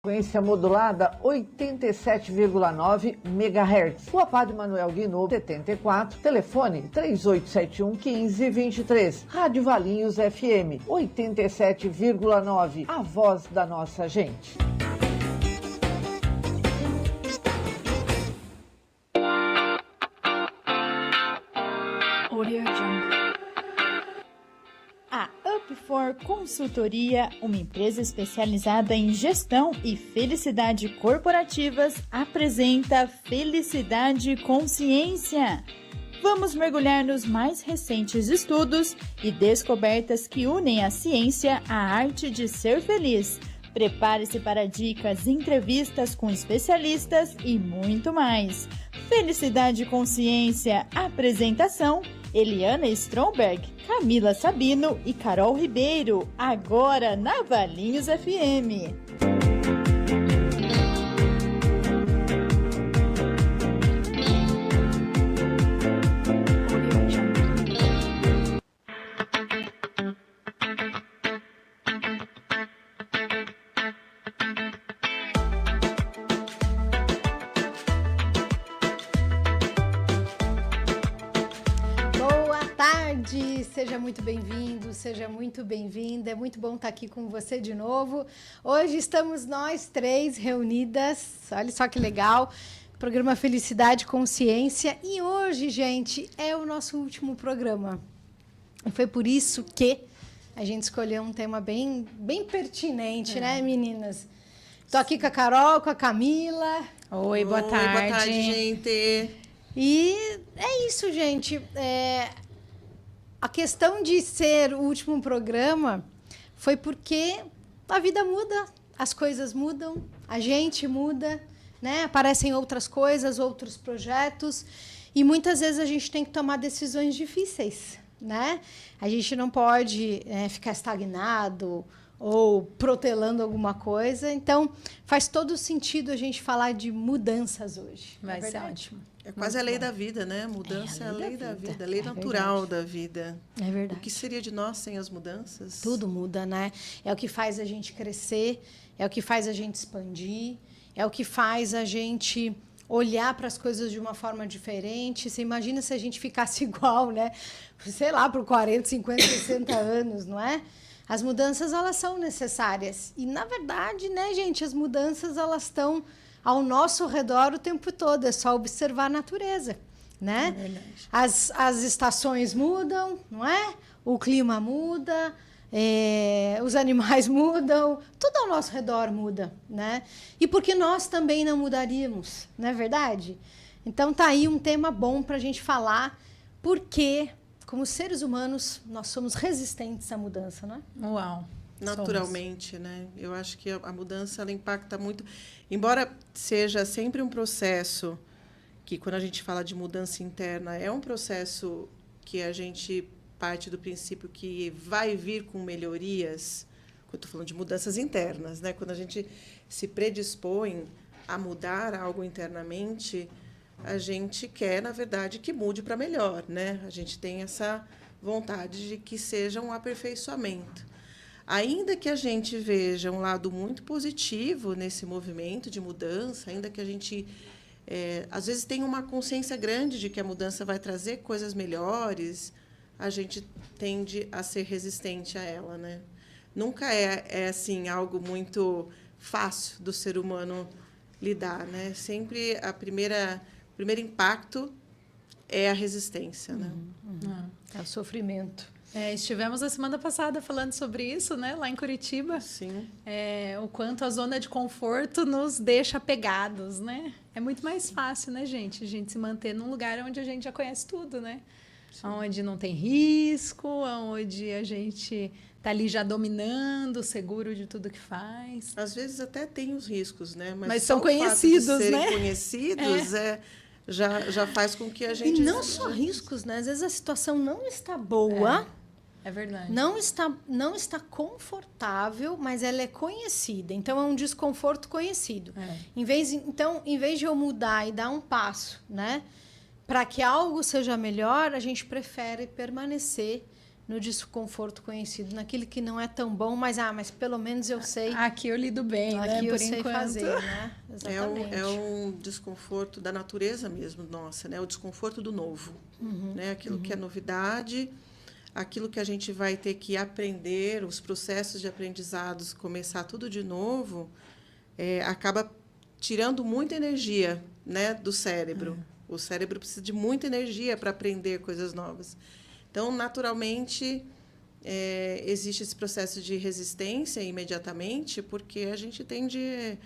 Frequência modulada 87,9 MHz. Rua Padre Manuel Guinaud, 74, telefone 3871 1523. Rádio Valinhos FM 87,9, a voz da nossa gente. A Up4 Consultoria, uma empresa especializada em gestão e felicidade corporativas, apresenta Felicidade Consciência. Vamos mergulhar nos mais recentes estudos e descobertas que unem a ciência à arte de ser feliz. Prepare-se para dicas, entrevistas com especialistas e muito mais. Felicidade Consciência, apresentação Eliana Stromberg, Camila Sabino e Carol Ribeiro, agora na Valinhos FM. Seja muito bem-vindo, seja muito bem-vinda. É muito bom estar aqui com você de novo. Hoje estamos nós três reunidas, olha só que legal, programa Felicidade Consciência. E hoje, gente, é o nosso último programa. E foi por isso que a gente escolheu um tema bem pertinente, né, meninas? Estou aqui com a Carol, com a Camila. Oi, boa tarde. Boa tarde, gente. E é isso, gente. A questão de ser o último programa foi porque a vida muda, as coisas mudam, a gente muda, né? Aparecem outras coisas, outros projetos, e muitas vezes a gente tem que tomar decisões difíceis, né? A gente não pode ficar estagnado ou protelando alguma coisa. Então, faz todo sentido a gente falar de mudanças hoje. Vai ser ótimo. É quase a lei da vida, né? Mudança é a lei da vida, a lei natural da vida. É verdade. O que seria de nós sem as mudanças? Tudo muda, né? É o que faz a gente crescer, é o que faz a gente expandir, é o que faz a gente olhar para as coisas de uma forma diferente. Você imagina se a gente ficasse igual, né? Sei lá, por 40, 50, 60 anos, não é? As mudanças, elas são necessárias. E, na verdade, né, gente, as mudanças, elas estão ao nosso redor o tempo todo. É só observar a natureza, né? É verdade. As estações mudam, não é? O clima muda, os animais mudam, tudo ao nosso redor muda, né? E por que nós também não mudaríamos, não é verdade? Então, tá aí um tema bom para a gente falar, porque, como seres humanos, nós somos resistentes à mudança, não é? Uau! Naturalmente, né? Eu acho que a mudança, ela impacta muito. Embora seja sempre um processo que, quando a gente fala de mudança interna, é um processo que a gente parte do princípio que vai vir com melhorias. Eu estou falando de mudanças internas, né? Quando a gente se predispõe a mudar algo internamente, a gente quer, na verdade, que mude para melhor, né? A gente tem essa vontade de que seja um aperfeiçoamento. Ainda que a gente veja um lado muito positivo nesse movimento de mudança, ainda que a gente, às vezes, tenha uma consciência grande de que a mudança vai trazer coisas melhores, a gente tende a ser resistente a ela, né? Nunca é assim, algo muito fácil do ser humano lidar, né? Sempre o primeiro impacto é a resistência, né? É o sofrimento. Estivemos a semana passada falando sobre isso, né? Lá em Curitiba. Sim. O quanto a zona de conforto nos deixa apegados, né? É muito mais fácil, né, gente? A gente se manter num lugar onde a gente já conhece tudo, né? Sim. Onde não tem risco, onde a gente está ali já dominando, seguro de tudo que faz. Às vezes até tem os riscos, né? Mas são conhecidos, o fato de serem né? conhecidos já faz com que a gente... E não só riscos, né? Às vezes a situação não está boa. É verdade. Não está confortável, mas ela é conhecida. Então, é um desconforto conhecido. Em vez de eu mudar e dar um passo, né, para que algo seja melhor, a gente prefere permanecer no desconforto conhecido, naquilo que não é tão bom, mas pelo menos eu sei. Aqui eu lido bem, né? Aqui eu Por sei enquanto. fazer, né? Exatamente. É um desconforto da natureza mesmo, nossa, né? O desconforto do novo, né? Aquilo que é novidade, aquilo que a gente vai ter que aprender, os processos de aprendizados, começar tudo de novo, acaba tirando muita energia, né, do cérebro. O cérebro precisa de muita energia para aprender coisas novas. Então, naturalmente, existe esse processo de resistência imediatamente, porque a gente tende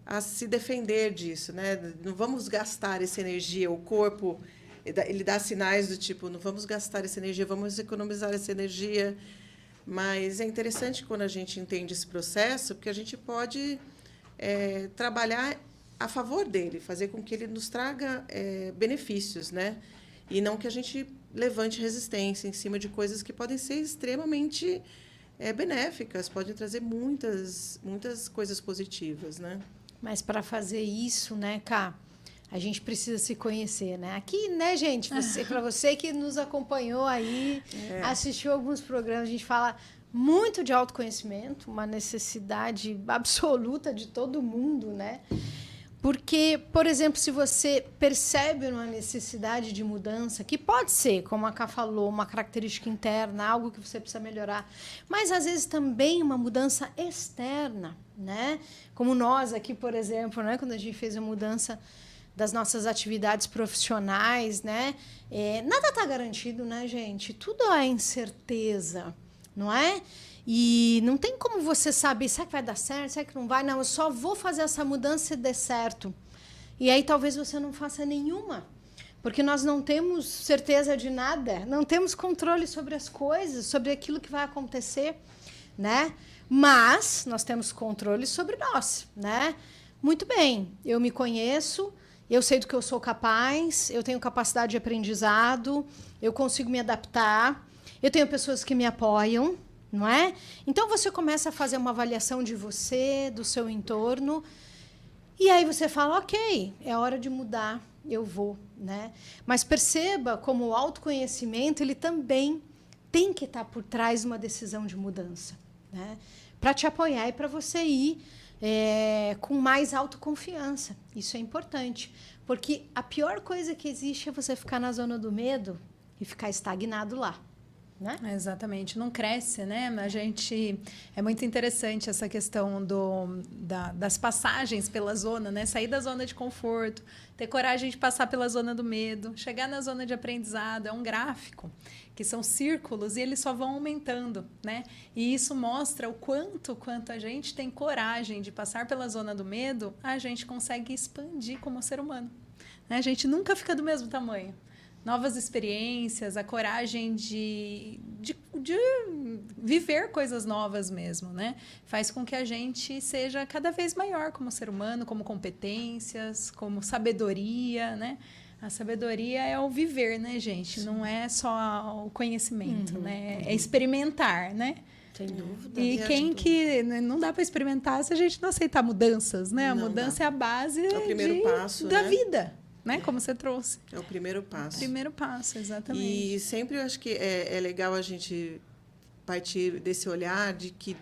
a se defender disso, né? Não vamos gastar essa energia. O corpo, ele dá sinais do tipo, não vamos gastar essa energia, vamos economizar essa energia. Mas é interessante quando a gente entende esse processo, porque a gente pode trabalhar a favor dele, fazer com que ele nos traga benefícios, né? E não que a gente levante resistência em cima de coisas que podem ser extremamente benéficas, podem trazer muitas coisas positivas, né? Mas para fazer isso, né, Ká, a gente precisa se conhecer, né? Aqui, né, gente, para você que nos acompanhou aí, assistiu alguns programas, a gente fala muito de autoconhecimento, uma necessidade absoluta de todo mundo, né? Porque, por exemplo, se você percebe uma necessidade de mudança, que pode ser, como a Ká falou, uma característica interna, algo que você precisa melhorar, mas às vezes também uma mudança externa, né? Como nós aqui, por exemplo, né? Quando a gente fez a mudança das nossas atividades profissionais, né? Nada está garantido, né, gente? Tudo é incerteza, não é? E não tem como você saber, será que vai dar certo, será que não vai? Não, eu só vou fazer essa mudança se der certo. E aí talvez você não faça nenhuma, porque nós não temos certeza de nada, não temos controle sobre as coisas, sobre aquilo que vai acontecer, né? Mas nós temos controle sobre nós, né? Muito bem, eu me conheço, eu sei do que eu sou capaz, eu tenho capacidade de aprendizado, eu consigo me adaptar, eu tenho pessoas que me apoiam, não é? Então, você começa a fazer uma avaliação de você, do seu entorno, e aí você fala, ok, é hora de mudar, eu vou, né? Mas perceba como o autoconhecimento, ele também tem que estar por trás de uma decisão de mudança, né? Para te apoiar e para você ir com mais autoconfiança. Isso é importante, porque a pior coisa que existe é você ficar na zona do medo e ficar estagnado lá. Né? Exatamente, não cresce, né? A gente é muito interessante essa questão das passagens pela zona, né? Sair da zona de conforto, ter coragem de passar pela zona do medo, chegar na zona de aprendizado. É um gráfico que são círculos e eles só vão aumentando, né? E isso mostra o quanto a gente tem coragem de passar pela zona do medo, a gente consegue expandir como ser humano, né? A gente nunca fica do mesmo tamanho. Novas experiências, a coragem de viver coisas novas mesmo, né? Faz com que a gente seja cada vez maior como ser humano, como competências, como sabedoria, né? A sabedoria é o viver, né, gente? Não é só o conhecimento, né? É experimentar, né? Sem dúvida. E quem que... Não dá para experimentar se a gente não aceitar mudanças, né? A mudança é a base o primeiro passo, da né? vida. Né? Como você trouxe. É o primeiro passo. Primeiro passo, exatamente. E sempre eu acho que é legal a gente partir desse olhar de que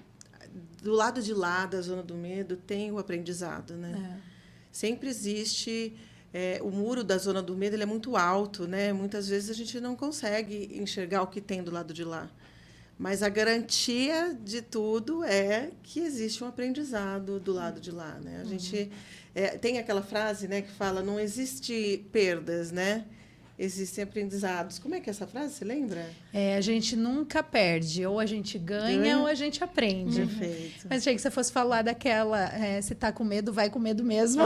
do lado de lá da zona do medo tem o aprendizado, né? Sempre existe o muro da zona do medo, ele é muito alto, né? Muitas vezes a gente não consegue enxergar o que tem do lado de lá. Mas a garantia de tudo é que existe um aprendizado do lado de lá, né? A gente tem aquela frase, né, que fala não existe perdas, né? Existem aprendizados. Como é que é essa frase? Você lembra? A gente nunca perde. Ou a gente ganha ou a gente aprende. Perfeito. Mas achei que você fosse falar daquela se tá com medo, vai com medo mesmo.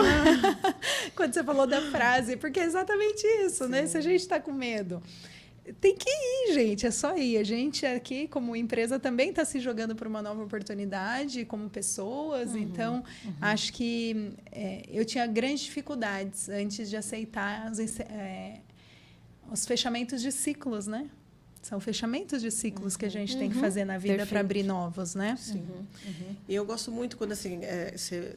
Quando você falou da frase. Porque é exatamente isso, né? Se a gente tá com medo... Tem que ir, gente, é só ir. A gente aqui, como empresa, também está se jogando por uma nova oportunidade, como pessoas. Então, acho que eu tinha grandes dificuldades antes de aceitar os fechamentos de ciclos, né? São fechamentos de ciclos que a gente tem que fazer na vida para abrir novos, né? Sim. E eu gosto muito quando, assim,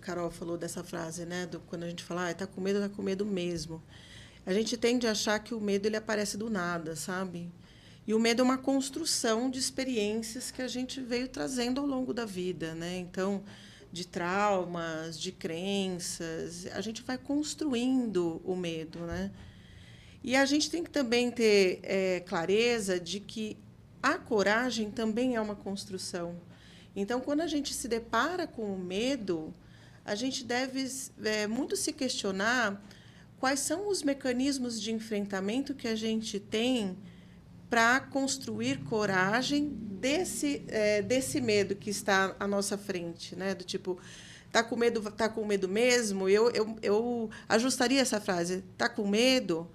Carol falou dessa frase, né? Quando a gente fala, tá com medo mesmo. A gente tende a achar que o medo ele aparece do nada, sabe? E o medo é uma construção de experiências que a gente veio trazendo ao longo da vida, né? Então, de traumas, de crenças, a gente vai construindo o medo, né? E a gente tem que também ter clareza de que a coragem também é uma construção. Então, quando a gente se depara com o medo, a gente deve muito se questionar quais são os mecanismos de enfrentamento que a gente tem para construir coragem desse medo que está à nossa frente, né? Do tipo, tá com medo mesmo? Eu ajustaria essa frase. Tá com medo?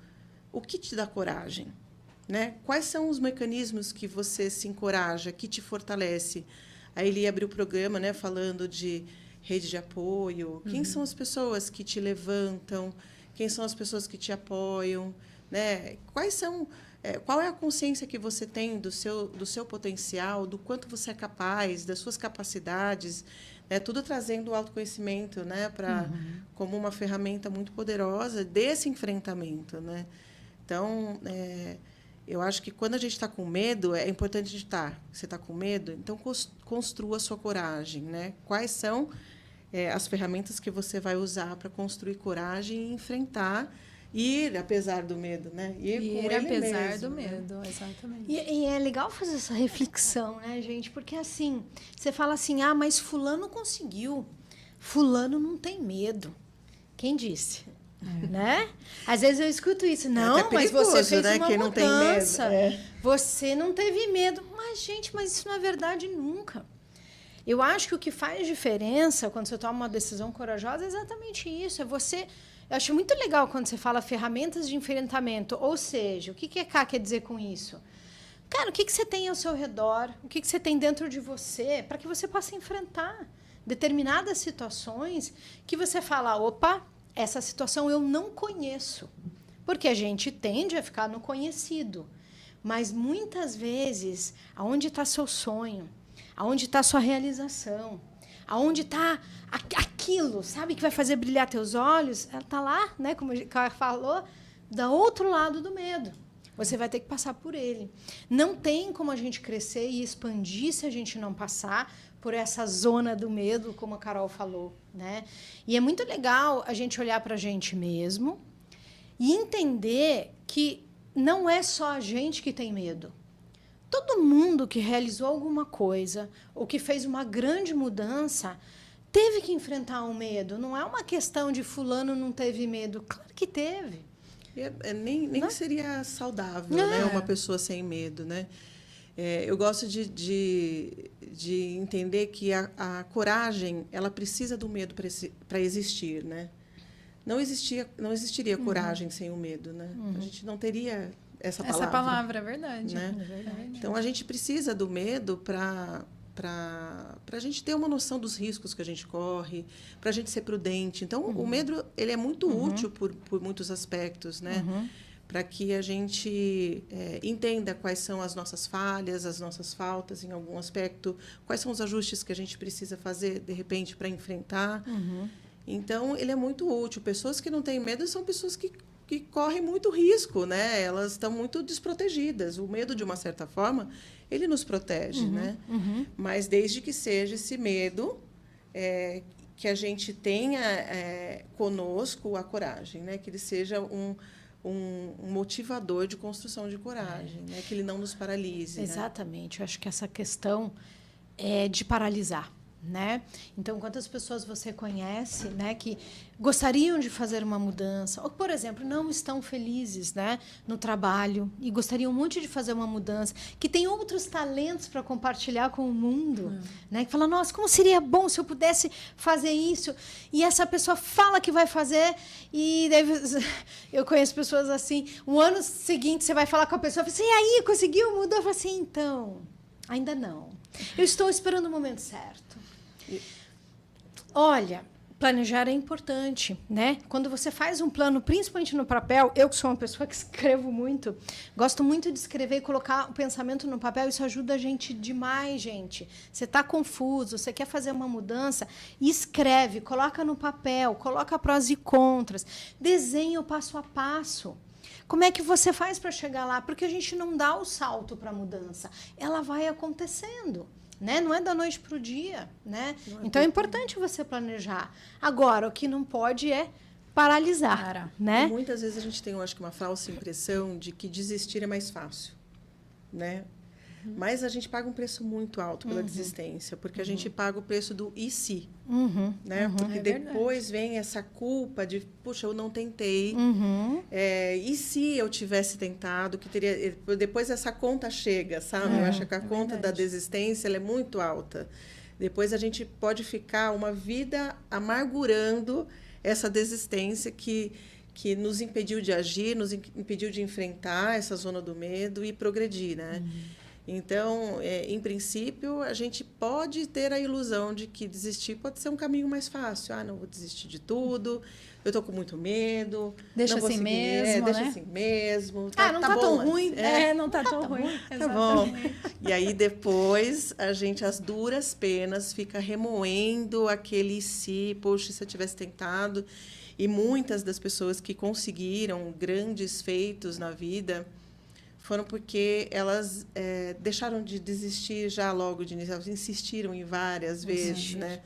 O que te dá coragem, né? Quais são os mecanismos que você se encoraja, que te fortalece? A Eli abriu o programa, né, falando de rede de apoio. Quem são as pessoas que te levantam? Quem são as pessoas que te apoiam, né? Qual é a consciência que você tem do seu potencial, do quanto você é capaz, das suas capacidades, né? Tudo trazendo o autoconhecimento, né? Como uma ferramenta muito poderosa desse enfrentamento, né? Então, eu acho que quando a gente está com medo, é importante a gente estar. Você está com medo? Então, construa a sua coragem, né? Quais são as ferramentas que você vai usar para construir coragem e enfrentar, ir apesar do medo, né? Ir apesar do medo, né? exatamente. E é legal fazer essa reflexão, né, gente? Porque, assim, você fala assim, mas fulano conseguiu. Fulano não tem medo. Quem disse? Né? Às vezes eu escuto isso. Não, mas você fez né? uma Quem não tem medo. mudança. Você não teve medo. Mas, gente, isso não é verdade nunca. Eu acho que o que faz diferença quando você toma uma decisão corajosa é exatamente isso. Eu acho muito legal quando você fala ferramentas de enfrentamento. Ou seja, o que a Ká quer dizer com isso? Cara, o que você tem ao seu redor? O que você tem dentro de você para que você possa enfrentar determinadas situações que você fala, opa, essa situação eu não conheço. Porque a gente tende a ficar no conhecido. Mas, muitas vezes, aonde está seu sonho? Aonde está sua realização? Aonde está aquilo, sabe, que vai fazer brilhar teus olhos? Ela está lá, né, como a Ká falou, do outro lado do medo. Você vai ter que passar por ele. Não tem como a gente crescer e expandir se a gente não passar por essa zona do medo, como a Carol falou, né? E é muito legal a gente olhar para a gente mesmo e entender que não é só a gente que tem medo. Todo mundo que realizou alguma coisa ou que fez uma grande mudança teve que enfrentar um medo. Não é uma questão de fulano não teve medo. Claro que teve. Nem seria saudável, né? Uma pessoa sem medo, né? Eu gosto de entender que a coragem ela precisa do medo para existir, né? Não existiria coragem sem o medo, né? A gente não teria essa palavra. Essa palavra é verdade. Né? É verdade. Então, a gente precisa do medo para a gente ter uma noção dos riscos que a gente corre, para a gente ser prudente. Então, o medo ele é muito útil por muitos aspectos, né? Para que a gente entenda quais são as nossas falhas, as nossas faltas em algum aspecto, quais são os ajustes que a gente precisa fazer, de repente, para enfrentar. Então, ele é muito útil. Pessoas que não têm medo são pessoas que correm muito risco, né? Elas estão muito desprotegidas. O medo, de uma certa forma, ele nos protege, né? Mas desde que seja esse medo que a gente tenha conosco a coragem, né? Que ele seja um motivador de construção de coragem, né? Que ele não nos paralise. Exatamente. Eu acho que essa questão é de paralisar. Né? Então, quantas pessoas você conhece, né, que gostariam de fazer uma mudança, ou, por exemplo, não estão felizes, né, no trabalho e gostariam muito de fazer uma mudança, que tem outros talentos para compartilhar com o mundo, né, que fala, nossa, como seria bom se eu pudesse fazer isso, e essa pessoa fala que vai fazer, e deve... eu conheço pessoas assim, o ano seguinte você vai falar com a pessoa, e aí, conseguiu, mudou? Eu falo assim, então, ainda não. Eu estou esperando o momento certo. Olha, planejar é importante, né? Quando você faz um plano, principalmente no papel, eu que sou uma pessoa que escrevo muito, gosto muito de escrever e colocar o pensamento no papel, isso ajuda a gente demais, gente. Você está confuso, você quer fazer uma mudança, escreve, coloca no papel, coloca prós e contras, desenha o passo a passo. Como é que você faz para chegar lá? Porque a gente não dá o salto para a mudança. Ela vai acontecendo, né? Não é da noite para o dia, né? Então é importante você planejar. Agora, o que não pode é paralisar, né? E muitas vezes a gente tem, eu acho que, uma falsa impressão de que desistir é mais fácil, né? Mas a gente paga um preço muito alto pela desistência, porque a gente paga o preço do e se, né? Porque depois vem essa culpa de, puxa, eu não tentei, e se eu tivesse tentado, que teria... Depois essa conta chega, sabe? Eu acho que a conta da desistência ela é muito alta. Depois a gente pode ficar uma vida amargurando essa desistência que nos impediu de agir, nos impediu de enfrentar essa zona do medo e progredir, né? Então, em princípio, a gente pode ter a ilusão de que desistir pode ser um caminho mais fácil. Ah, não vou desistir de tudo, eu estou com muito medo. Deixa não vou assim seguir, mesmo, deixa né? assim mesmo. Ah, não tá tão bom, ruim. Não tá tão ruim. Tá bom. E aí, depois, a gente, às duras penas, fica remoendo aquele se, poxa, se eu tivesse tentado. E muitas das pessoas que conseguiram grandes feitos na vida foram porque elas deixaram de desistir já logo de início. Elas insistiram em várias vezes, né?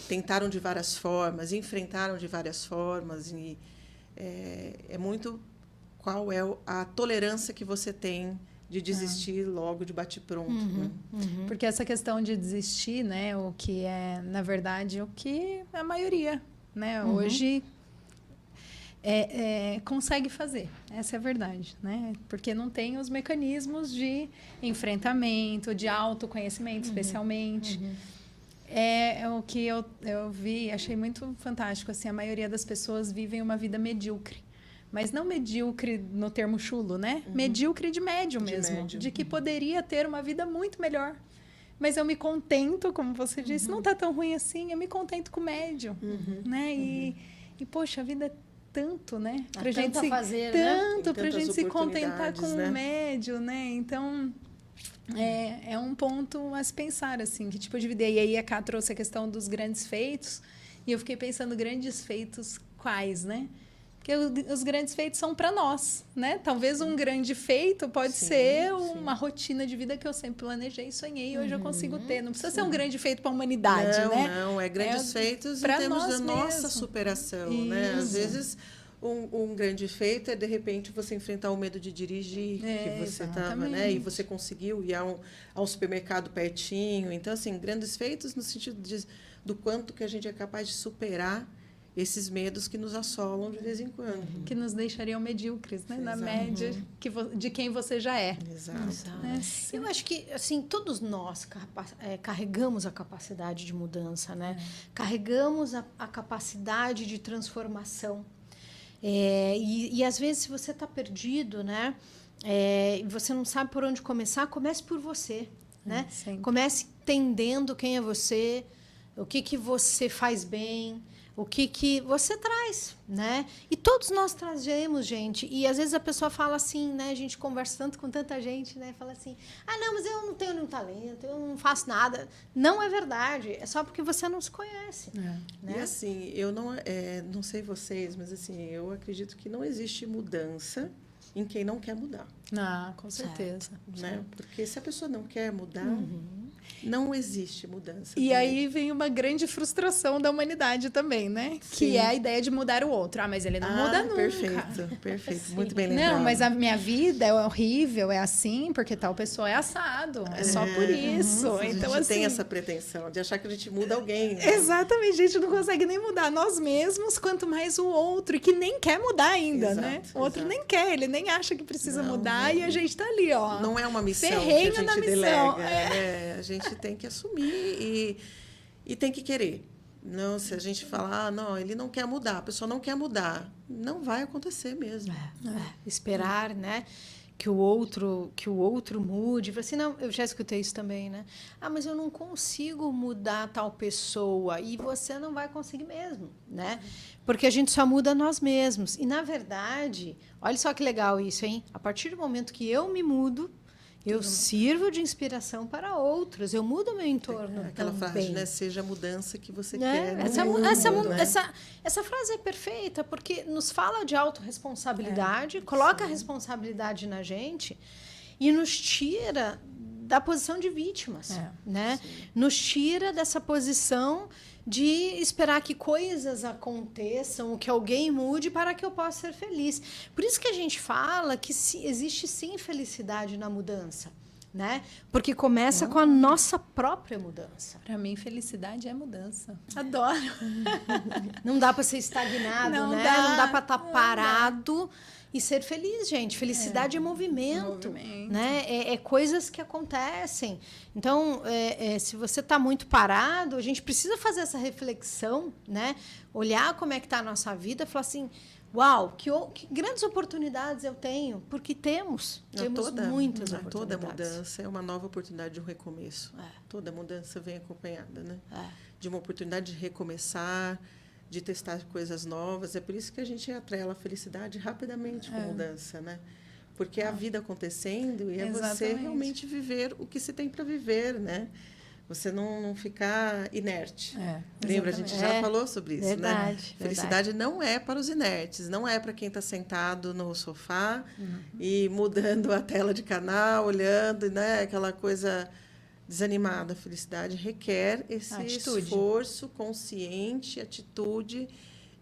Tentaram de várias formas, enfrentaram de várias formas. E é muito qual é a tolerância que você tem de desistir logo de bate-pronto. Né? Porque essa questão de desistir, né? O que é, na verdade, o que a maioria, né? Hoje... consegue fazer, essa é a verdade, né? Porque não tem os mecanismos de enfrentamento, de autoconhecimento, especialmente. É o que eu vi, achei muito fantástico, assim, a maioria das pessoas vivem uma vida medíocre, mas não medíocre no termo chulo, né? Medíocre de médio mesmo, de que poderia ter uma vida muito melhor. Mas eu me contento, como você disse, não está tão ruim assim, eu me contento com o médio, né? E, poxa, a vida é tanto, né? Pra gente se fazer, tanto pra gente se contentar com o médio, né? Então, é um ponto a se pensar, assim, que tipo de vida. E aí a Ká trouxe a questão dos grandes feitos, e eu fiquei pensando, grandes feitos quais, né? Porque os grandes feitos são para nós, né? Talvez um grande feito pode ser uma rotina de vida que eu sempre planejei e sonhei e hoje eu consigo ter. Não precisa ser um grande feito para a humanidade, né? Não, grandes feitos em termos da nossa superação, né? Às vezes, um grande feito é, de repente, você enfrentar o medo de dirigir, que você estava, né? E você conseguiu ir a um supermercado pertinho. Então, assim, grandes feitos no sentido do quanto que a gente é capaz de superar esses medos que nos assolam de vez em quando. Que nos deixariam medíocres, né? Na média de quem você já é. Exato. Eu acho que, assim, todos nós carregamos a capacidade de mudança, né? Carregamos a capacidade de transformação. E às vezes, se você está perdido, né? E você não sabe por onde começar, comece por você, né? Comece entendendo quem é você, o que você faz bem, o que você traz, né? E todos nós trazemos, gente. E às vezes a pessoa fala assim, né? A gente conversa tanto com tanta gente, né? Fala assim, não, mas eu não tenho nenhum talento, eu não faço nada. Não é verdade. É só porque você não se conhece. Né? E assim, eu não sei vocês, mas assim, eu acredito que não existe mudança em quem não quer mudar. Com certeza. Né? Porque se a pessoa não quer mudar, não existe mudança. E aí vem uma grande frustração da humanidade também, né? Sim. Que é a ideia de mudar o outro. Mas ele não muda nunca. Perfeito. Muito bem lembrado. Não, mas a minha vida é horrível, é assim, porque tal pessoa é assado. É só por isso. Então, a gente tem essa pretensão de achar que a gente muda alguém. Né? Exatamente, a gente não consegue nem mudar nós mesmos, quanto mais o outro, que nem quer mudar ainda, né? O outro nem quer, ele nem acha que precisa mudar, e a gente tá ali, ó. Não é uma missão que a gente delega, né? A gente tem que assumir e tem que querer. Não, se a gente falar, não, ele não quer mudar, a pessoa não quer mudar, não vai acontecer mesmo. Esperar, né? Que o outro mude. Falei assim, não, eu já escutei isso também, né? Mas eu não consigo mudar tal pessoa. E você não vai conseguir mesmo, né? Porque a gente só muda nós mesmos. E, na verdade, olha só que legal isso, hein? A partir do momento que eu me mudo, Eu sirvo de inspiração para outros. Eu mudo o meu entorno Aquela também. frase, né? Seja a mudança que você Né? quer. Essa frase é perfeita, porque nos fala de autorresponsabilidade, coloca a responsabilidade na gente e nos tira da posição de vítimas. Né? Nos tira dessa posição de esperar que coisas aconteçam, que alguém mude para que eu possa ser feliz. Por isso que a gente fala que existe sim felicidade na mudança, né? Porque começa com a nossa própria mudança. Para mim, felicidade é mudança. Adoro. Não dá para ser estagnado, Não né? dá. Não dá para estar parado e ser feliz, gente. Felicidade é movimento, né? É coisas que acontecem. Então, se você está muito parado, a gente precisa fazer essa reflexão, né? Olhar como é que está a nossa vida e falar assim, uau, que grandes oportunidades eu tenho, porque temos muitas oportunidades. Toda mudança é uma nova oportunidade de um recomeço. Toda mudança vem acompanhada, né? De uma oportunidade de recomeçar, de testar coisas novas. É por isso que a gente atrela a felicidade rapidamente com mudança, né? Porque é a vida acontecendo e é você realmente viver o que se tem para viver, né? Você não ficar inerte. Lembra? A gente já falou sobre isso, né? Felicidade não é para os inertes, não é para quem está sentado no sofá e mudando a tela de canal, olhando, né? Aquela coisa desanimada. A felicidade requer esse esforço consciente, atitude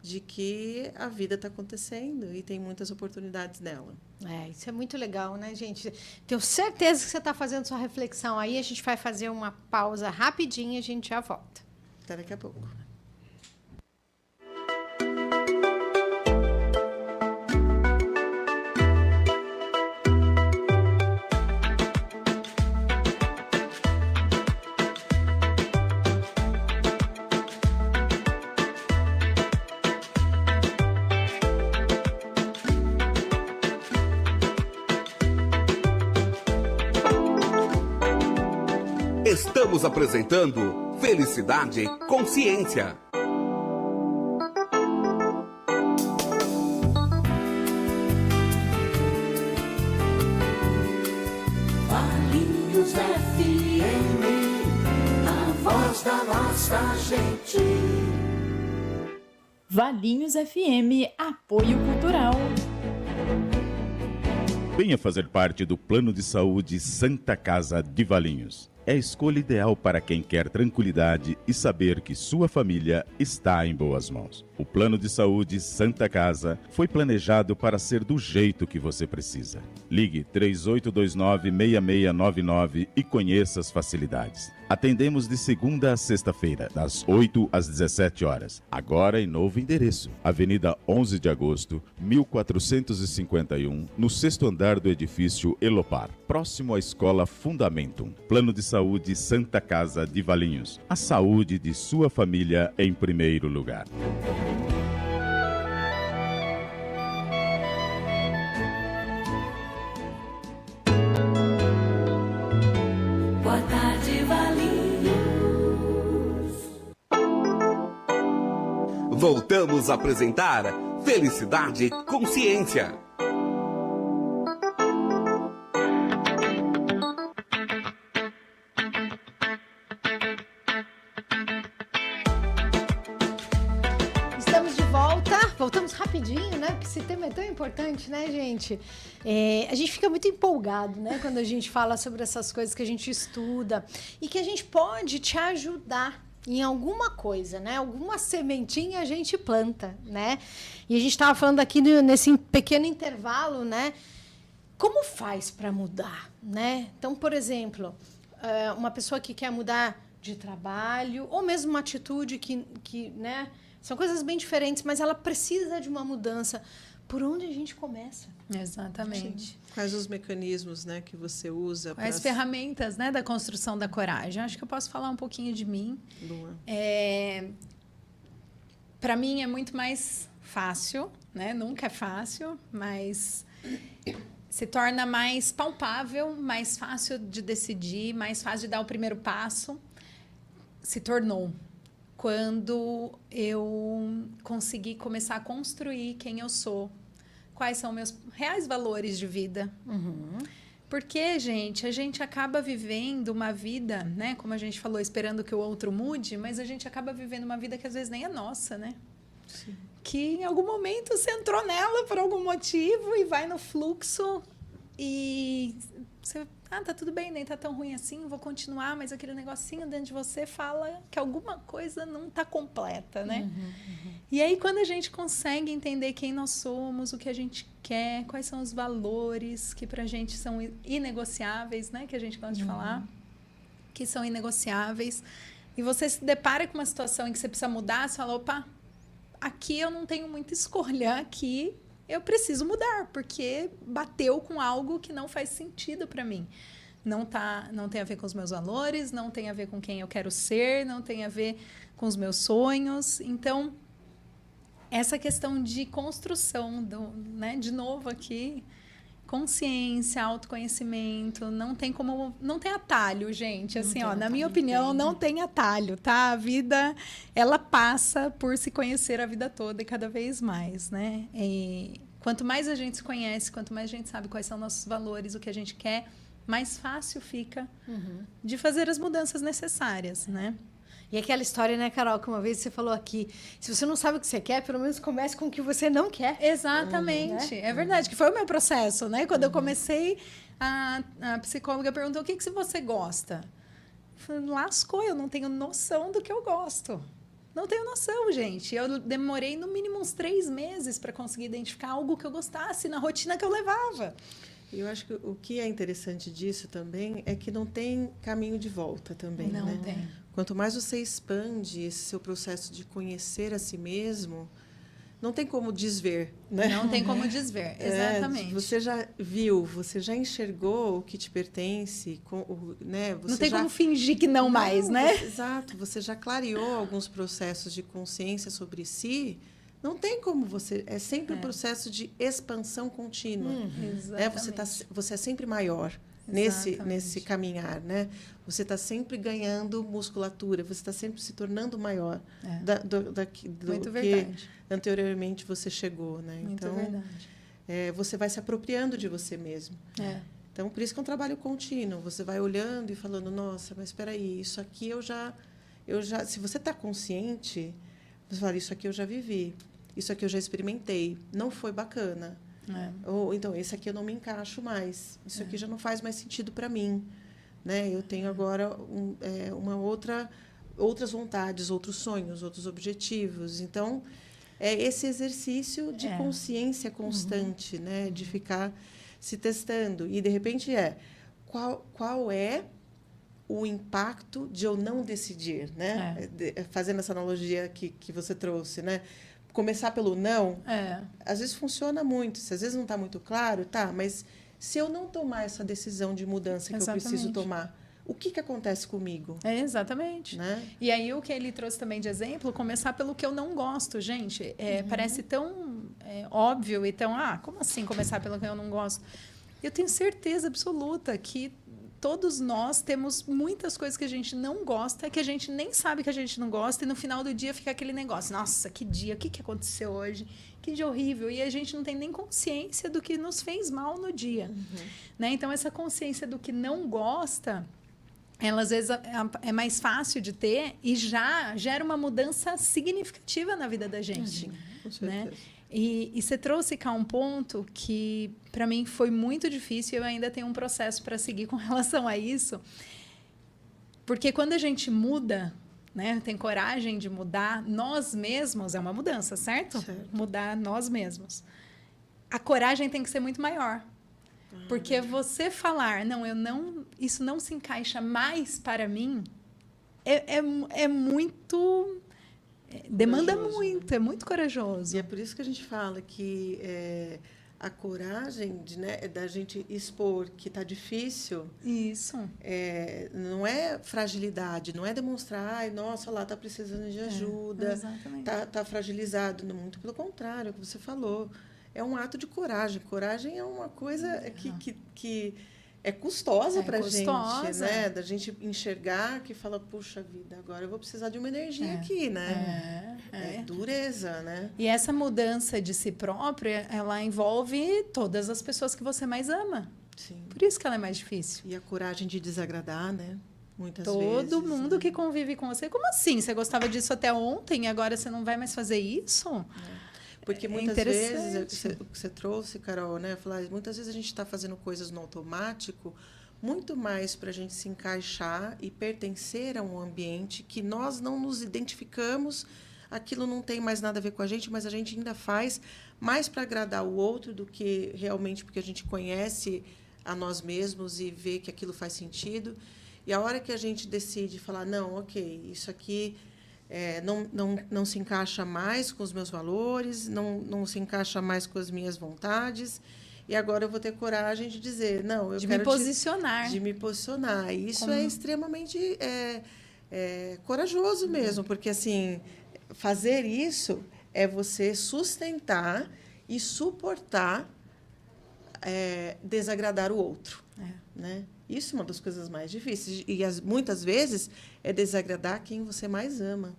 de que a vida está acontecendo e tem muitas oportunidades nela. Isso é muito legal, né, gente? Tenho certeza que você está fazendo sua reflexão aí. A gente vai fazer uma pausa rapidinho e a gente já volta. Até daqui a pouco. Estamos apresentando Felicidade Consciência. Valinhos FM, a voz da nossa gente. Valinhos FM, apoio cultural. Venha fazer parte do Plano de Saúde Santa Casa de Valinhos. É a escolha ideal para quem quer tranquilidade e saber que sua família está em boas mãos. O Plano de Saúde Santa Casa foi planejado para ser do jeito que você precisa. Ligue 3829-6699 e conheça as facilidades. Atendemos de segunda a sexta-feira, das 8 às 17 horas. Agora em novo endereço. Avenida 11 de Agosto, 1451, no 6º andar do edifício Elopar, próximo à Escola Fundamentum. Plano de Saúde Santa Casa de Valinhos. A saúde de sua família em primeiro lugar. Boa tarde, Valinhos. Voltamos a apresentar Felicidade Consciência. Estamos de volta. Voltamos rapidinho, né? Porque esse tema é tão importante, né, gente? A gente fica muito empolgado, né? Quando a gente fala sobre essas coisas que a gente estuda e que a gente pode te ajudar em alguma coisa, né? Alguma sementinha a gente planta, né? E a gente estava falando aqui nesse pequeno intervalo, né? Como faz para mudar, né? Então, por exemplo, uma pessoa que quer mudar de trabalho ou mesmo uma atitude que né? São coisas bem diferentes, mas ela precisa de uma mudança. Por onde a gente começa? Exatamente. Quais os mecanismos, né, que você usa? As ferramentas, né, da construção da coragem. Acho que eu posso falar um pouquinho de mim. Boa. Para mim é muito mais fácil, né? Nunca é fácil, mas se torna mais palpável, mais fácil de decidir, mais fácil de dar o primeiro passo. Se tornou quando eu consegui começar a construir quem eu sou, quais são meus reais valores de vida. Porque, gente, a gente acaba vivendo uma vida, né? Como a gente falou, esperando que o outro mude, mas a gente acaba vivendo uma vida que às vezes nem é nossa, né? Sim. Que em algum momento você entrou nela por algum motivo e vai no fluxo e você, tá tudo bem, nem tá tão ruim assim, vou continuar, mas aquele negocinho dentro de você fala que alguma coisa não tá completa, né? E aí, quando a gente consegue entender quem nós somos, o que a gente quer, quais são os valores que pra gente são inegociáveis, né? Que a gente gosta de falar, que são inegociáveis, e você se depara com uma situação em que você precisa mudar, você fala, opa, aqui eu não tenho muita escolha, aqui eu preciso mudar, porque bateu com algo que não faz sentido para mim. Não tem a ver com os meus valores, não tem a ver com quem eu quero ser, não tem a ver com os meus sonhos. Então, essa questão de construção, né, de novo aqui, consciência, autoconhecimento, não tem atalho, gente. Assim, na minha opinião, não tem atalho, tá? A vida, ela passa por se conhecer a vida toda e cada vez mais, né? E quanto mais a gente se conhece, quanto mais a gente sabe quais são nossos valores, o que a gente quer, mais fácil fica de fazer as mudanças necessárias, né? E aquela história, né, Carol, que uma vez você falou aqui, se você não sabe o que você quer, pelo menos comece com o que você não quer. Exatamente, é verdade, que foi o meu processo, né? Quando eu comecei, a psicóloga perguntou, o que você gosta? Eu falei, lascou, eu não tenho noção do que eu gosto. Não tenho noção, gente. Eu demorei no mínimo uns 3 meses para conseguir identificar algo que eu gostasse na rotina que eu levava. Eu acho que o que é interessante disso também é que não tem caminho de volta também, Não né? tem. Quanto mais você expande esse seu processo de conhecer a si mesmo, não tem como desver, né? Não tem como desver, exatamente. Você já viu, você já enxergou o que te pertence, né? Você não tem já... como fingir que não mais, né? Exato, você já clareou alguns processos de consciência sobre si. Não tem como você... É sempre um processo de expansão contínua. Né? Você é sempre maior nesse caminhar, né? Você está sempre ganhando musculatura, você está sempre se tornando maior do que anteriormente você chegou, né? Muito então, verdade. Você vai se apropriando de você mesmo. Então, por isso que é um trabalho contínuo. Você vai olhando e falando, nossa, mas espera aí, isso aqui eu já... Se você está consciente, você fala, isso aqui eu já vivi, isso aqui eu já experimentei, não foi bacana. Ou então, esse aqui eu não me encaixo mais, isso aqui já não faz mais sentido para mim, né? Eu tenho agora outras vontades, outros sonhos, outros objetivos. Então, é esse exercício de consciência constante, né? De ficar se testando. E, de repente, qual é o impacto de eu não decidir, né? Fazendo essa analogia que você trouxe, né? Começar pelo não, às vezes funciona muito. Se às vezes não está muito claro, mas se eu não tomar essa decisão de mudança que eu preciso tomar, o que acontece comigo? Exatamente. Né? E aí, o que ele trouxe também de exemplo, começar pelo que eu não gosto. Gente, parece tão óbvio e tão... como assim começar pelo que eu não gosto? Eu tenho certeza absoluta que todos nós temos muitas coisas que a gente não gosta, que a gente nem sabe que a gente não gosta, e no final do dia fica aquele negócio, nossa, que dia, o que aconteceu hoje? Que dia horrível. E a gente não tem nem consciência do que nos fez mal no dia. Né? Então, essa consciência do que não gosta, ela às vezes é mais fácil de ter e já gera uma mudança significativa na vida da gente. Com certeza. Né? E você trouxe cá um ponto que, para mim, foi muito difícil e eu ainda tenho um processo para seguir com relação a isso. Porque quando a gente muda, né, tem coragem de mudar nós mesmos, é uma mudança, certo? Mudar nós mesmos. A coragem tem que ser muito maior. Porque você falar, isso não se encaixa mais para mim, é muito... demanda corajoso, muito, né? é muito corajoso. E é por isso que a gente fala que a coragem da gente expor que está difícil... Isso. Não é fragilidade, não é demonstrar, nossa, lá está precisando de ajuda, está fragilizado. Não, muito pelo contrário, é o que você falou. É um ato de coragem. Coragem é uma coisa que é custosa para a gente, né? Da gente enxergar que fala, puxa vida, agora eu vou precisar de uma energia aqui, né? É dureza, né? E essa mudança de si própria, ela envolve todas as pessoas que você mais ama. Sim. Por isso que ela é mais difícil. E a coragem de desagradar, né? Muitas Todo vezes. mundo né? que convive com você. Como assim? Você gostava disso até ontem e agora você não vai mais fazer isso? Porque É muitas interessante. vezes, o que você trouxe, Carol, né? Falar, muitas vezes a gente está fazendo coisas no automático, muito mais para a gente se encaixar e pertencer a um ambiente que nós não nos identificamos, aquilo não tem mais nada a ver com a gente, mas a gente ainda faz mais para agradar o outro do que realmente porque a gente conhece a nós mesmos e vê que aquilo faz sentido. E a hora que a gente decide falar, não, ok, isso aqui não se encaixa mais com os meus valores, não se encaixa mais com as minhas vontades, e agora eu vou ter coragem de dizer, não, eu De quero me posicionar. de me posicionar. E isso Como- é extremamente corajoso mesmo, porque assim, fazer isso é você sustentar e suportar desagradar o outro. Né? Isso é uma das coisas mais difíceis. E muitas vezes é desagradar quem você mais ama.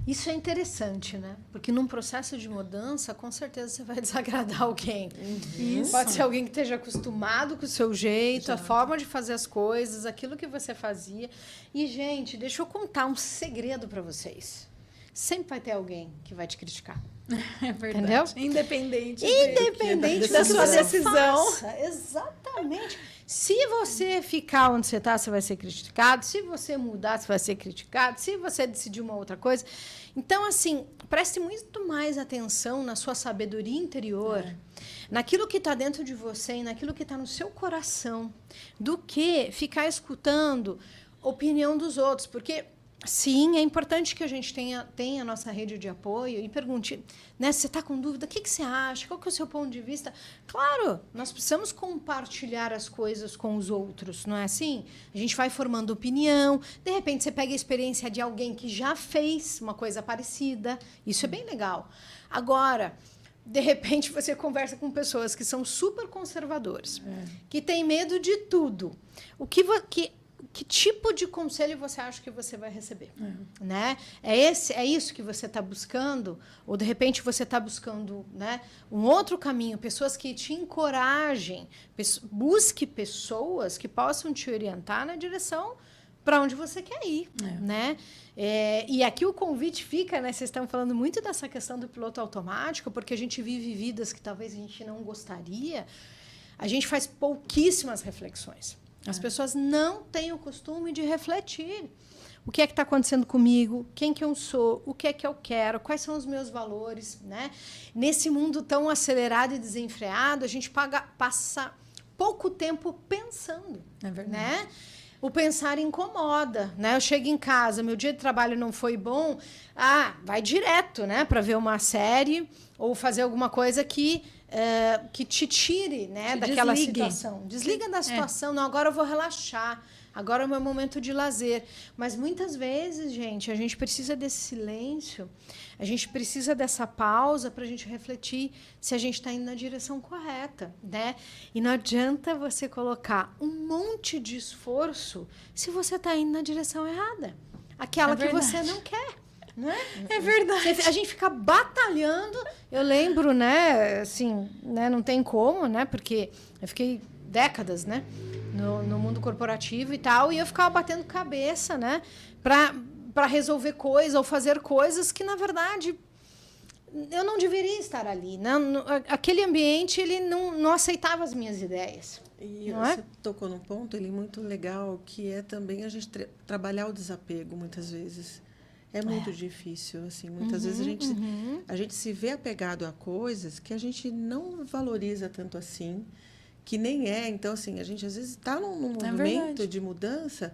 Isso é interessante, né? Porque num processo de mudança, com certeza você vai desagradar alguém. Isso. Pode ser alguém que esteja acostumado com o seu jeito, a forma de fazer as coisas, aquilo que você fazia. E, gente, deixa eu contar um segredo para vocês. Sempre vai ter alguém que vai te criticar. É verdade. Entendeu? Independente Da sua você decisão. faça. Exatamente. Se você ficar onde você está, você vai ser criticado. Se você mudar, você vai ser criticado. Se você decidir uma outra coisa. Então, assim, preste muito mais atenção na sua sabedoria interior, naquilo que está dentro de você e naquilo que está no seu coração, do que ficar escutando opinião dos outros. Porque, sim, é importante que a gente tenha a nossa rede de apoio e pergunte, né, se você está com dúvida, o que você acha? Qual que é o seu ponto de vista? Claro, nós precisamos compartilhar as coisas com os outros, não é assim? A gente vai formando opinião, de repente você pega a experiência de alguém que já fez uma coisa parecida, isso é bem legal. Agora, de repente você conversa com pessoas que são super conservadoras, que têm medo de tudo. Que tipo de conselho você acha que você vai receber? Né? É isso que você está buscando? Ou, de repente, você está buscando, né, um outro caminho? Pessoas que te encorajem. Busque pessoas que possam te orientar na direção para onde você quer ir. Né? E aqui o convite fica, né? Vocês estão falando muito dessa questão do piloto automático, porque a gente vive vidas que talvez a gente não gostaria. A gente faz pouquíssimas reflexões. As pessoas não têm o costume de refletir. O que é que está acontecendo comigo? Quem que eu sou? O que é que eu quero? Quais são os meus valores? Né? Nesse mundo tão acelerado e desenfreado, a gente passa pouco tempo pensando. É verdade. Né? O pensar incomoda. Né? Eu chego em casa, meu dia de trabalho não foi bom, vai direto, né, para ver uma série ou fazer alguma coisa que te tire, né, daquela situação. Desliga da situação. Não, agora eu vou relaxar. Agora é o meu momento de lazer. Mas muitas vezes, gente, a gente precisa desse silêncio, a gente precisa dessa pausa para a gente refletir se a gente está indo na direção correta, né? E não adianta você colocar um monte de esforço se você está indo na direção errada. Aquela que você não quer. Né? É verdade. A gente fica batalhando. Eu lembro, né? Assim, né, não tem como, né? Porque eu fiquei décadas, né? No mundo corporativo e tal, e eu ficava batendo cabeça, né? Para resolver coisas ou fazer coisas que, na verdade, eu não deveria estar ali. Né? Aquele ambiente, ele não aceitava as minhas ideias. E não você tocou num ponto muito legal, que é também a gente trabalhar o desapego, muitas vezes. É muito difícil, assim. Muitas vezes a gente se vê apegado a coisas que a gente não valoriza tanto assim, que nem é. Então, assim, a gente às vezes está num movimento de mudança,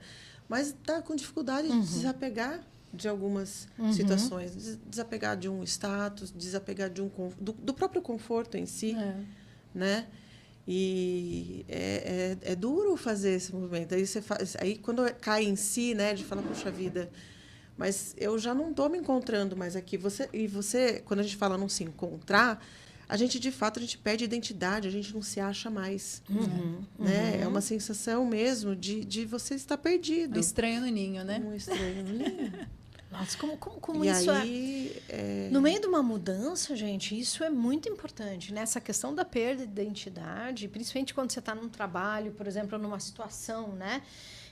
mas está com dificuldade de desapegar de algumas situações, desapegar de um status, desapegar do próprio conforto em si, né? E é duro fazer esse movimento. Aí quando cai em si, né, de falar, puxa vida, mas eu já não estou me encontrando mais aqui. Você, quando a gente fala não se encontrar, a gente, de fato, perde identidade, a gente não se acha mais. Né? É uma sensação mesmo de você estar perdido. Um estranho no ninho, né? Um estranho no ninho. Nossa, como E isso aí, No meio de uma mudança, gente, isso é muito importante, né? Essa questão da perda de identidade, principalmente quando você está num trabalho, por exemplo, numa situação, né?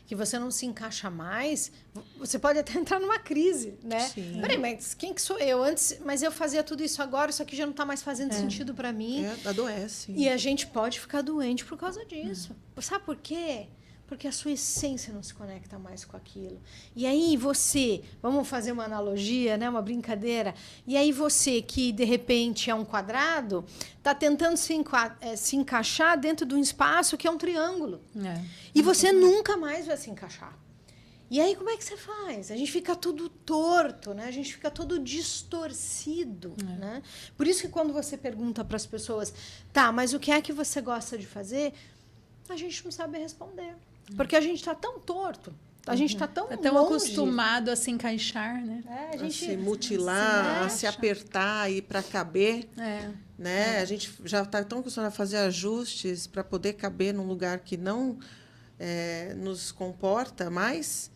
Que você não se encaixa mais, você pode até entrar numa crise, né? Sim. Peraí, mas quem que sou eu? Antes, mas eu fazia tudo isso agora, isso aqui já não está mais fazendo sentido para mim. Adoece. E a gente pode ficar doente por causa disso. Sabe por quê? Porque a sua essência não se conecta mais com aquilo. E aí você, vamos fazer uma analogia, né, uma brincadeira, e aí você que, de repente, é um quadrado, está tentando se encaixar dentro de um espaço que é um triângulo. E você nunca mais vai se encaixar. E aí, como é que você faz? A gente fica tudo torto, né? A gente fica todo distorcido, né? Por isso que quando você pergunta para as pessoas, tá, mas o que é que você gosta de fazer? A gente não sabe responder. Porque a gente está tão torto, a gente está tão tão longe. acostumado a se encaixar, né? A gente se mutilar, a se apertar e para caber. Né? A gente já está tão acostumado a fazer ajustes para poder caber num lugar que não nos comporta mais,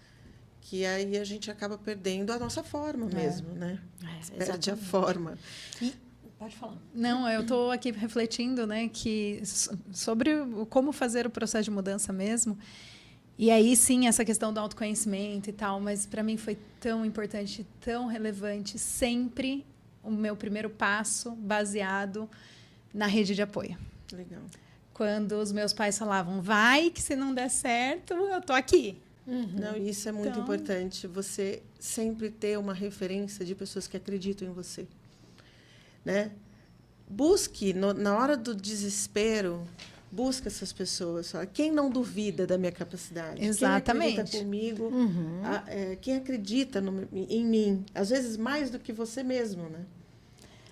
que aí a gente acaba perdendo a nossa forma mesmo, né? Perde a forma. Pode falar. Não, eu estou aqui refletindo, né, que sobre como fazer o processo de mudança mesmo. E aí, sim, essa questão do autoconhecimento e tal, mas para mim foi tão importante, tão relevante, sempre o meu primeiro passo baseado na rede de apoio. Legal. Quando os meus pais falavam, vai, que se não der certo, eu tô aqui. Não, isso é muito importante, você sempre ter uma referência de pessoas que acreditam em você. Né? Busque, na hora do desespero, busque essas pessoas. Fala, quem não duvida da minha capacidade? Exatamente. Quem acredita comigo? Quem acredita em mim? Às vezes mais do que você mesmo, né?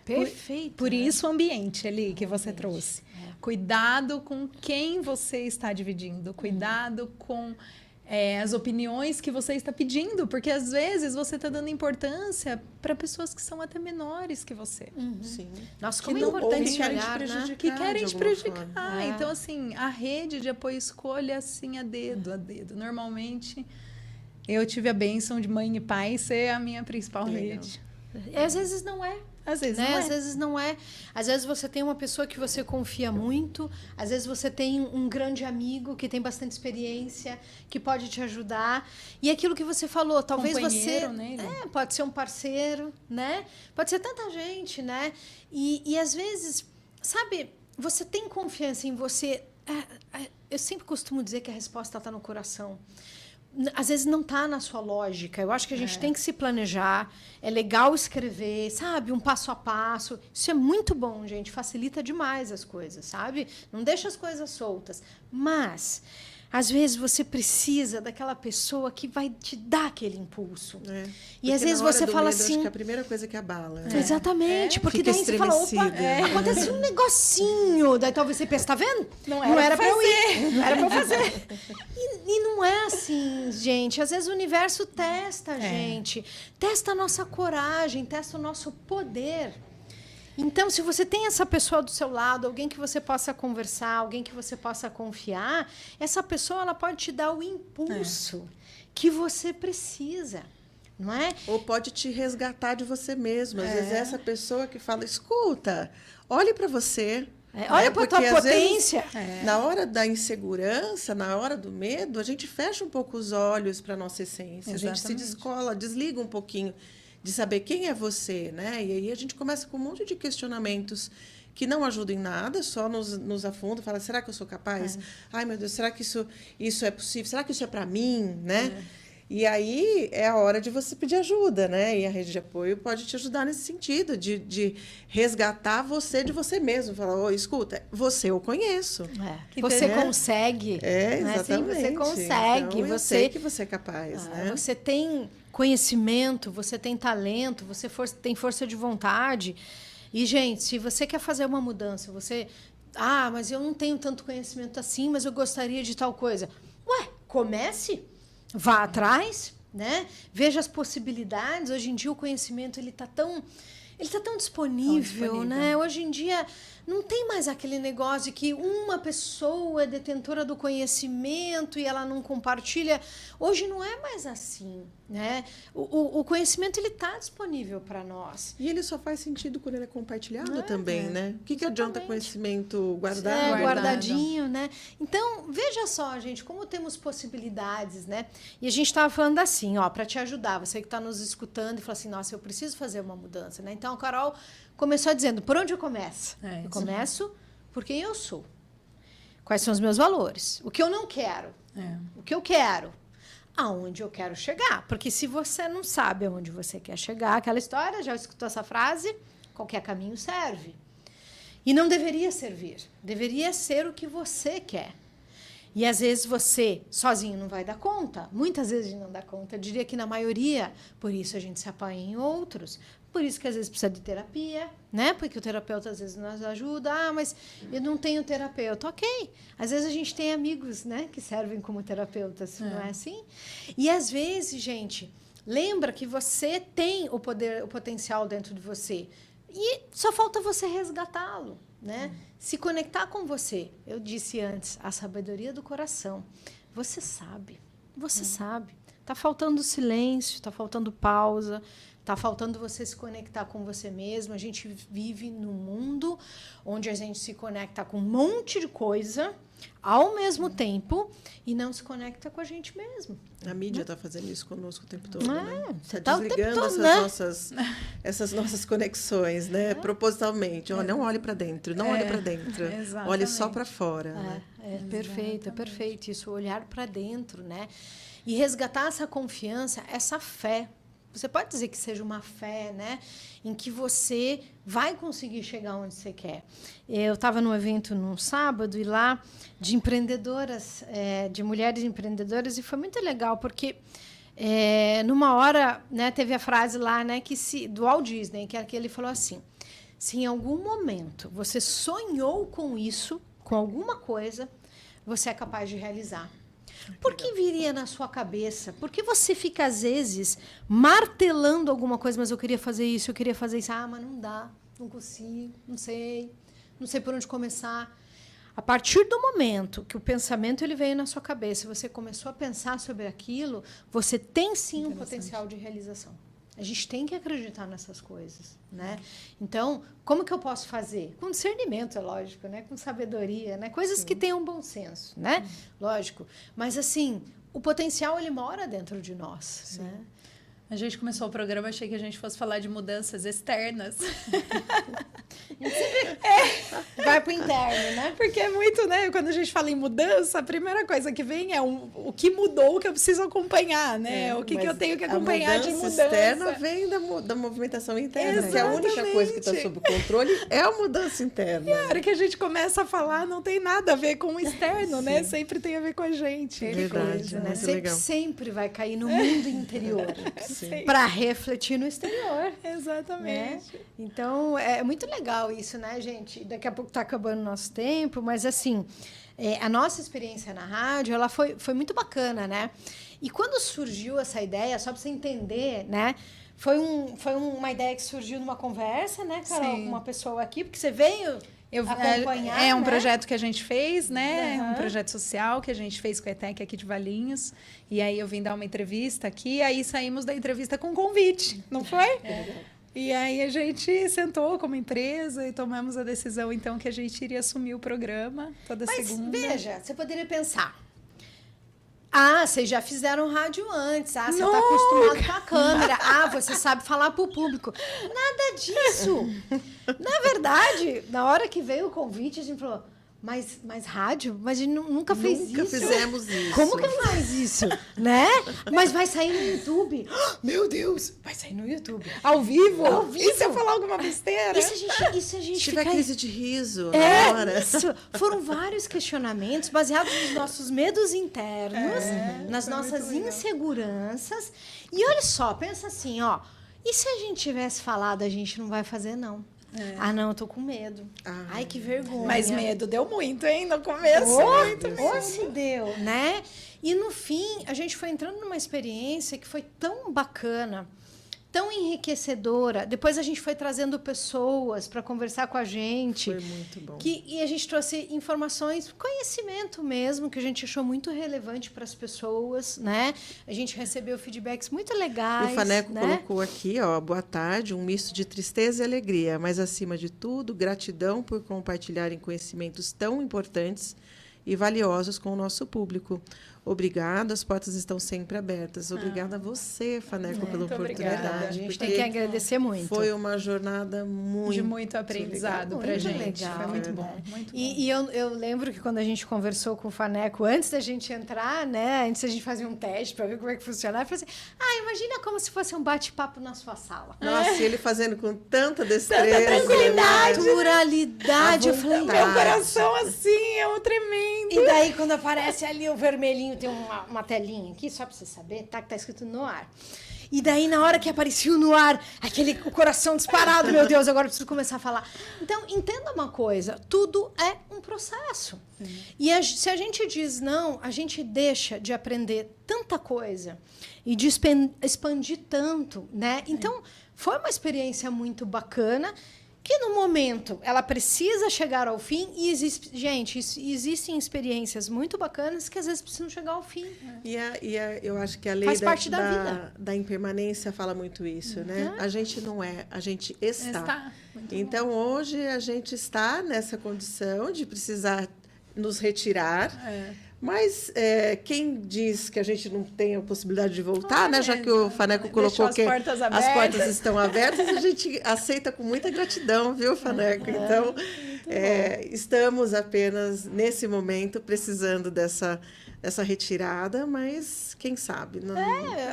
Perfeito. Por isso o ambiente ali que você trouxe. Cuidado com quem você está dividindo. Cuidado com as opiniões que você está pedindo, porque às vezes você está dando importância para pessoas que são até menores que você. Sim. Nossa, Que como é não- importante ou que querem te olhar, né? prejudicar. Que querem de te alguma prejudicar. forma. Então, assim, a rede de apoio escolha assim a dedo, a dedo. Normalmente, eu tive a bênção de mãe e pai ser a minha principal Legal. rede. E às vezes não é. Às vezes Né? não é. Às vezes não é. Às vezes você tem uma pessoa que você confia muito, às vezes você tem um grande amigo que tem bastante experiência, que pode te ajudar. E aquilo que você falou, talvez você... Companheiro, né? pode ser um parceiro, né? Pode ser tanta gente, né? E às vezes, sabe, você tem confiança em você. Eu sempre costumo dizer que a resposta está no coração. Às vezes não está na sua lógica. Eu acho que a gente tem que se planejar. É legal escrever, sabe? Um passo a passo. Isso é muito bom, gente. Facilita demais as coisas, sabe? Não deixa as coisas soltas. Mas, às vezes, você precisa daquela pessoa que vai te dar aquele impulso. E às Porque vezes na hora você do fala medo, acho assim... que é a primeira coisa que abala. Exatamente, porque Fica daí você fala, opa, estremecido. acontece um negocinho. Daí talvez você pense, tá vendo? Não era pra eu ir. Não era pra eu fazer. E não é assim, gente. Às vezes o universo testa a gente. Testa a nossa coragem, testa o nosso poder. Então, se você tem essa pessoa do seu lado, alguém que você possa conversar, alguém que você possa confiar, essa pessoa ela pode te dar o impulso que você precisa. Não é? Ou pode te resgatar de você mesmo. Às vezes é essa pessoa que fala, escuta, olhe para você. Olha para a tua Porque, às potência. vezes, na hora da insegurança, na hora do medo, a gente fecha um pouco os olhos para a nossa essência. A gente se Exatamente. descola, desliga um pouquinho de saber quem é você, né? E aí a gente começa com um monte de questionamentos que não ajudam em nada, só nos afundam, fala, será que eu sou capaz? Ai, meu Deus, será que isso é possível? Será que isso é para mim, né? E aí é a hora de você pedir ajuda, né? E a rede de apoio pode te ajudar nesse sentido, de resgatar você de você mesmo. Falar, ô, escuta, você eu conheço. Você né? consegue. Exatamente. Você consegue. Então, eu sei que você é capaz, né? Você tem conhecimento, você tem talento, você tem força de vontade. E, gente, se você quer fazer uma mudança, você... Ah, mas eu não tenho tanto conhecimento assim, mas eu gostaria de tal coisa. Ué, comece. Vá atrás, né? Veja as possibilidades. Hoje em dia o conhecimento ele está tão Ele está tão disponível, né? Hoje em dia não tem mais aquele negócio de que uma pessoa é detentora do conhecimento e ela não compartilha. Hoje não é mais assim, né? O conhecimento ele está disponível para nós. E ele só faz sentido quando ele é compartilhado também, né? O que adianta conhecimento guardado? É, guardadinho, né? Então, veja só, gente, como temos possibilidades, né? E a gente estava falando assim, ó, para te ajudar, você que está nos escutando e fala assim, nossa, eu preciso fazer uma mudança, né? Então, a Carol começou dizendo, por onde eu começo? Eu começo por quem eu sou. Quais são os meus valores? O que eu não quero? O que eu quero? Aonde eu quero chegar? Porque se você não sabe aonde você quer chegar, aquela história, já escutou essa frase? Qualquer caminho serve. E não deveria servir. Deveria ser o que você quer. E às vezes você sozinho não vai dar conta. Muitas vezes a gente não dá conta. Eu diria que na maioria, por isso a gente se apoia em outros. Por isso que às vezes precisa de terapia, né? Porque o terapeuta às vezes nos ajuda. Ah, mas eu não tenho terapeuta. Ok. Às vezes a gente tem amigos, né? Que servem como terapeutas, não é assim? E às vezes, gente, lembra que você tem o poder, o potencial dentro de você. E só falta você resgatá-lo, né? Se conectar com você. Eu disse antes, a sabedoria do coração. Você sabe. Você sabe. Tá faltando silêncio, tá faltando pausa. Tá faltando você se conectar com você mesmo. A gente vive num mundo onde a gente se conecta com um monte de coisa ao mesmo tempo e não se conecta com a gente mesmo. A mídia está fazendo isso conosco o tempo todo, Você Está tá o tempo desligando todo, essas nossas conexões, né? Propositalmente. Não olhe para dentro, não olhe para dentro. Olhe só para fora. Né? É perfeito isso, olhar para dentro, né? E resgatar essa confiança, essa fé. Você pode dizer que seja uma fé, né? Em que você vai conseguir chegar onde você quer. Eu estava num evento num sábado e lá de empreendedoras, de mulheres empreendedoras, e foi muito legal, porque numa hora, né, teve a frase lá, né, do Walt Disney, que ele falou assim, se em algum momento você sonhou com isso, com alguma coisa, você é capaz de realizar. Por que viria na sua cabeça? Por que você fica, às vezes, martelando alguma coisa, mas eu queria fazer isso, eu queria fazer isso. Ah, mas não dá, não consigo, não sei por onde começar. A partir do momento que o pensamento ele veio na sua cabeça, você começou a pensar sobre aquilo, você tem sim um potencial de realização. A gente tem que acreditar nessas coisas, né? Então, como que eu posso fazer? Com discernimento, é lógico, né? Com sabedoria, né? Coisas que tenham bom senso, né? Lógico. Mas, assim, o potencial, ele mora dentro de nós, né? A gente começou o programa, achei que a gente fosse falar de mudanças externas. Vai pro interno, né? Porque é muito, né? Quando a gente fala em mudança, a primeira coisa que vem é o que mudou, o que eu preciso acompanhar, né? O que eu tenho que acompanhar de mudança. A mudança externa vem da movimentação interna. Que é a única coisa que está sob controle é a mudança interna. E a hora que a gente começa a falar, não tem nada a ver com o externo, né? Sempre tem a ver com a gente. Verdade, né? legal. Sempre vai cair no mundo interior. Para refletir no exterior. Exatamente. Né? Então, é muito legal isso, né, gente? Daqui a pouco está acabando o nosso tempo, mas, assim, a nossa experiência na rádio, ela foi muito bacana, né? E quando surgiu essa ideia, só para você entender, né? Foi uma ideia que surgiu numa conversa, né, Carol? Com uma pessoa aqui, porque você veio... acompanhar, é um né? projeto que a gente fez, né? Um projeto social que a gente fez com a ETEC aqui de Valinhos. E aí eu vim dar uma entrevista aqui, aí saímos da entrevista com um convite, não foi? E aí a gente sentou como empresa e tomamos a decisão, então, que a gente iria assumir o programa toda segunda. Mas, veja, você poderia pensar... Ah, vocês já fizeram rádio antes. Ah, você está acostumado com a câmera. Ah, você sabe falar para o público. Nada disso. Na verdade, na hora que veio o convite, a gente falou... Mas rádio? Mas a gente nunca fez isso. Nunca fizemos isso. Como que faz isso? Né? Mas vai sair no YouTube? Meu Deus! Vai sair no YouTube. Ao vivo? Ao vivo. E se eu falar alguma besteira? E se a gente Se tiver crise de riso na hora. Isso. Foram vários questionamentos baseados nos nossos medos internos, nas nossas inseguranças. E olha só, pensa assim, ó. E se a gente tivesse falado, a gente não vai fazer, não? Ah, não, eu tô com medo. Ai, que vergonha. Mas medo deu muito, hein? No começo. Ou se deu, né? E no fim, a gente foi entrando numa experiência que foi tão bacana, tão enriquecedora. Depois a gente foi trazendo pessoas para conversar com a gente. Foi muito bom. E a gente trouxe informações, conhecimento mesmo, que a gente achou muito relevante para as pessoas, né? A gente recebeu feedbacks muito legais. E o Faneco né? colocou aqui, ó, boa tarde, um misto de tristeza e alegria, mas acima de tudo, gratidão por compartilharem conhecimentos tão importantes e valiosos com o nosso público. Obrigada, as portas estão sempre abertas. Obrigada a você, Faneco, pela oportunidade. obrigada. A gente porque tem que agradecer muito. Foi uma jornada De muito aprendizado para Muito gente. legal. Foi muito bom. Muito bom. E eu lembro que quando a gente conversou com o Faneco, antes da gente entrar, né? Antes a gente fazia um teste para ver como é que funcionava, eu falei assim, imagina como se fosse um bate-papo na sua sala. Nossa, e ele fazendo com tanta destreza. Tranquilidade, naturalidade. Eu falei, vontade. meu coração assim, é um tremendo. E daí, quando aparece ali o vermelhinho, tem uma telinha aqui, só para você saber, tá? Que tá escrito no ar. E daí, na hora que apareceu no ar, o coração disparado, meu Deus, agora eu preciso começar a falar. Então, entenda uma coisa, tudo é um processo. E se a gente diz não, a gente deixa de aprender tanta coisa e de expandir tanto, né? Então, foi uma experiência muito bacana, que no momento ela precisa chegar ao fim e existem experiências muito bacanas que às vezes precisam chegar ao fim. Eu acho que a lei Faz parte da vida. Da impermanência fala muito isso, né? A gente não é, a gente está. Então, hoje, a gente está nessa condição de precisar nos retirar. Mas quem diz que a gente não tem a possibilidade de voltar, né? Já que o Faneco colocou que as portas estão abertas, a gente aceita com muita gratidão, viu, Faneco? Então, estamos apenas, nesse momento, precisando dessa retirada, mas quem sabe? Não,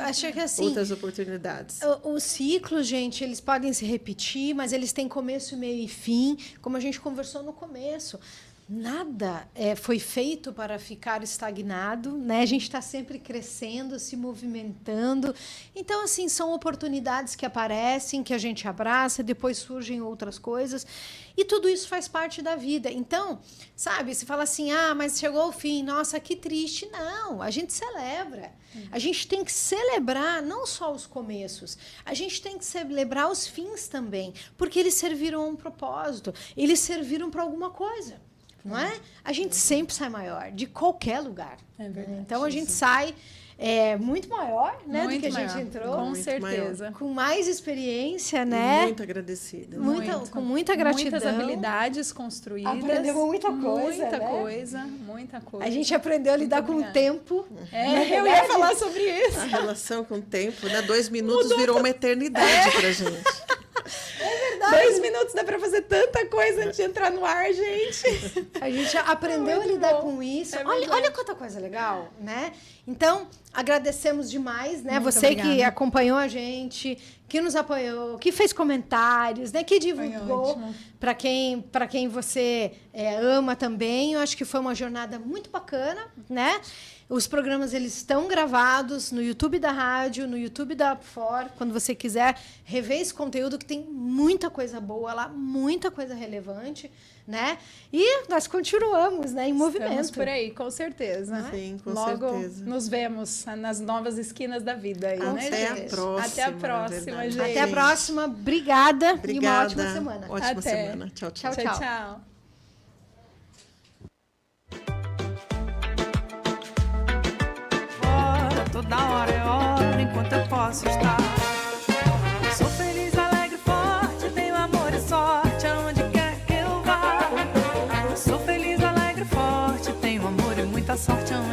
acho que assim, outras oportunidades. Os ciclos, gente, eles podem se repetir, mas eles têm começo, meio e fim, como a gente conversou no começo. Nada foi feito para ficar estagnado, né? A gente está sempre crescendo, se movimentando. Então, assim, são oportunidades que aparecem, que a gente abraça, depois surgem outras coisas. E tudo isso faz parte da vida. Então, sabe, se fala assim, mas chegou ao fim, nossa, que triste. Não, a gente celebra. A gente tem que celebrar não só os começos, a gente tem que celebrar os fins também, porque eles serviram a um propósito, eles serviram para alguma coisa. Não é? A gente sempre sai maior, de qualquer lugar. É verdade. Então, a gente sai muito maior, né, muito do que maior, a gente entrou. Com Muito certeza. maior. Com mais experiência, né? Muito agradecida. Com muita gratidão. Muitas habilidades construídas. Aprendemos muita coisa, Muita coisa. A gente aprendeu a lidar com o tempo. Eu ia falar sobre isso. A relação com o tempo, né? 2 minutos virou uma eternidade pra gente. 2 minutos dá para fazer tanta coisa antes de entrar no ar, gente. A gente aprendeu a lidar com isso. Olha quanta coisa legal, né? Então, agradecemos demais, né? Muito Você obrigada. que acompanhou a gente, que nos apoiou, que fez comentários, né? Que divulgou para quem você ama também. Eu acho que foi uma jornada muito bacana, né? Os programas eles estão gravados no YouTube da rádio, no YouTube da Up4. Quando você quiser rever esse conteúdo, que tem muita coisa boa lá, muita coisa relevante, né? E nós continuamos, né, em movimento. Estamos por aí, com certeza. Sim, com Logo certeza. nos vemos nas novas esquinas da vida aí, né, Até a gente? próxima. Até a próxima, verdade. gente. Até a próxima. Obrigada. E uma Obrigada. ótima semana. Ótima Até. semana. Tchau, tchau. Tchau, Tchau, tchau. Toda hora é hora enquanto eu posso estar. Sou feliz, alegre, forte, tenho amor e sorte aonde quer que eu vá. Sou feliz, alegre, forte, tenho amor e muita sorte aonde